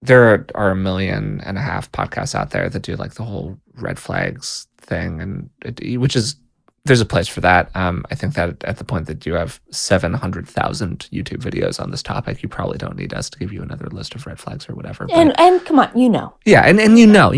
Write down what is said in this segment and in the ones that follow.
there are 1.5 million podcasts out there that do like the whole red flags thing, and there's a place for that. I think that at the point that you have 700,000 YouTube videos on this topic, you probably don't need us to give you another list of red flags or whatever. And come on, Yeah, and you know.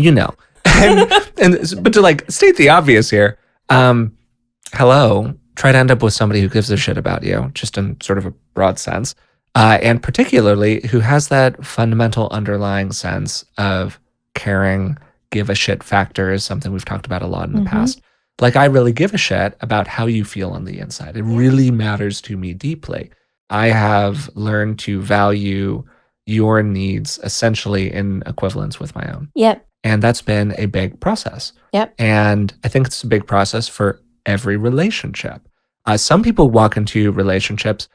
But to like state the obvious here, hello, try to end up with somebody who gives a shit about you, just in sort of a broad sense, and particularly who has that fundamental underlying sense of caring, give a shit factor is something we've talked about a lot in the past. Like, I really give a shit about how you feel on the inside. It really matters to me deeply. I have learned to value your needs essentially in equivalence with my own. Yep. And that's been a big process. Yep. And I think it's a big process for every relationship. Some people walk into relationships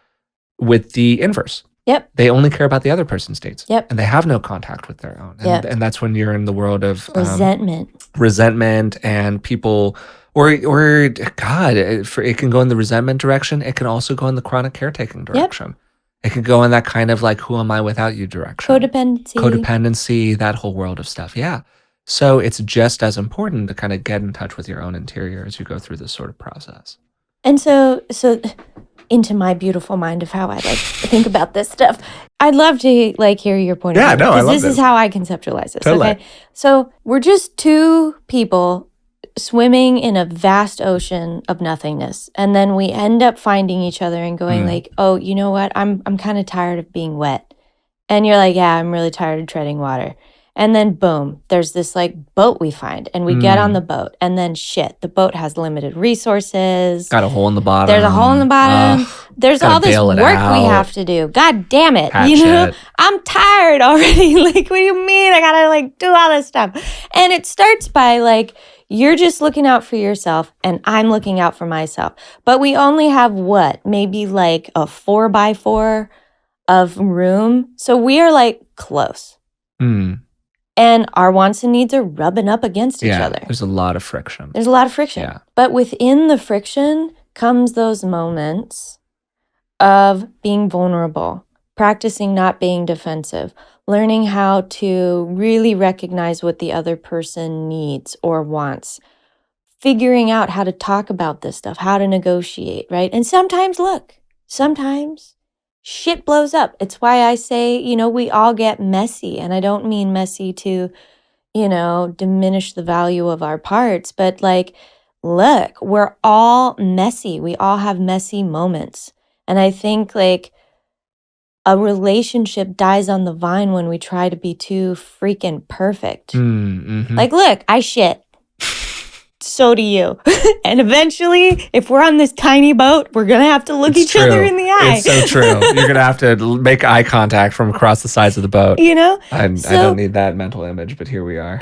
with the inverse. Yep. They only care about the other person's needs. Yep. And they have no contact with their own. And that's when you're in the world of resentment and people, or God, it can go in the resentment direction. It can also go in the chronic caretaking direction. Yep. It can go in that kind of like, who am I without you direction. Codependency, that whole world of stuff. Yeah. So it's just as important to kind of get in touch with your own interior as you go through this sort of process. And so into my beautiful mind of how I like think about this stuff, I'd love to like hear your point of view. Yeah, no, I love this is how I conceptualize this. Totally. Okay. So we're just two people swimming in a vast ocean of nothingness, and then we end up finding each other and going like, oh, you know what, I'm kind of tired of being wet, and you're like, yeah, I'm really tired of treading water. And then boom, there's this like boat we find, and we get on the boat, and then shit, the boat has limited resources. Got a hole in the bottom. There's a hole in the bottom. There's all this work we have to do. God damn it. Patch it. I'm tired already. Like, what do you mean? I gotta like do all this stuff. And it starts by like, you're just looking out for yourself and I'm looking out for myself. But we only have what? Maybe like a 4x4 of room. So we are like close. And our wants and needs are rubbing up against each other. There's a lot of friction. Yeah. But within the friction comes those moments of being vulnerable, practicing not being defensive, learning how to really recognize what the other person needs or wants, figuring out how to talk about this stuff, how to negotiate, right? And sometimes shit blows up. It's why I say, we all get messy. And I don't mean messy to, diminish the value of our parts. But like, look, we're all messy. We all have messy moments. And I think like a relationship dies on the vine when we try to be too freaking perfect. Like, look, I shit. So do you. And eventually, if we're on this tiny boat, we're going to have to look each other in the eye. It's so true. You're going to have to make eye contact from across the sides of the boat. I don't need that mental image, but here we are.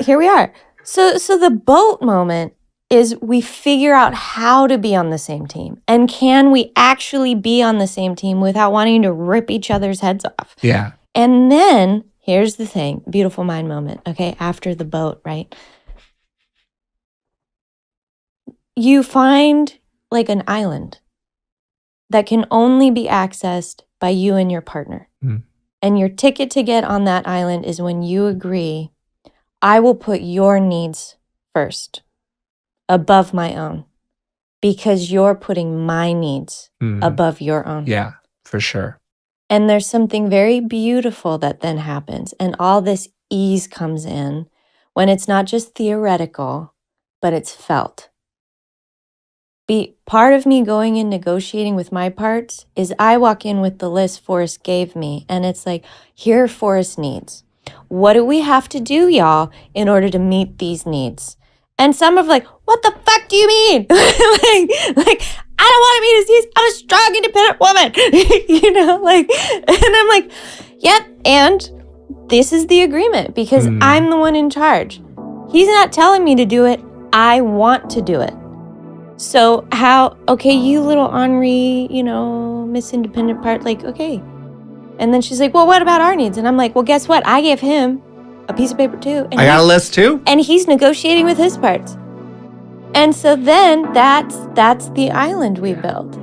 So the boat moment is we figure out how to be on the same team. And can we actually be on the same team without wanting to rip each other's heads off? Yeah. And then, here's the thing, beautiful mind moment, okay, after the boat, right? You find like an island that can only be accessed by you and your partner. And your ticket to get on that island is when you agree, I will put your needs first, above my own, because you're putting my needs above your own. Yeah, for sure. And there's something very beautiful that then happens. And all this ease comes in when it's not just theoretical, but it's felt. Part of me going and negotiating with my parts is I walk in with the list Forrest gave me, and it's like, here are Forrest's needs. What do we have to do, y'all, in order to meet these needs? And some of like, what the fuck do you mean? like, I don't want to meet his needs. I'm a strong, independent woman. And I'm like, yep, and this is the agreement because I'm the one in charge. He's not telling me to do it. I want to do it. So you little Henri, Miss Independent part, like, okay. And then she's like, well, what about our needs? And I'm like, well, guess what? I gave him a piece of paper too. And I got a list too. And he's negotiating with his parts. And so then that's the island we built.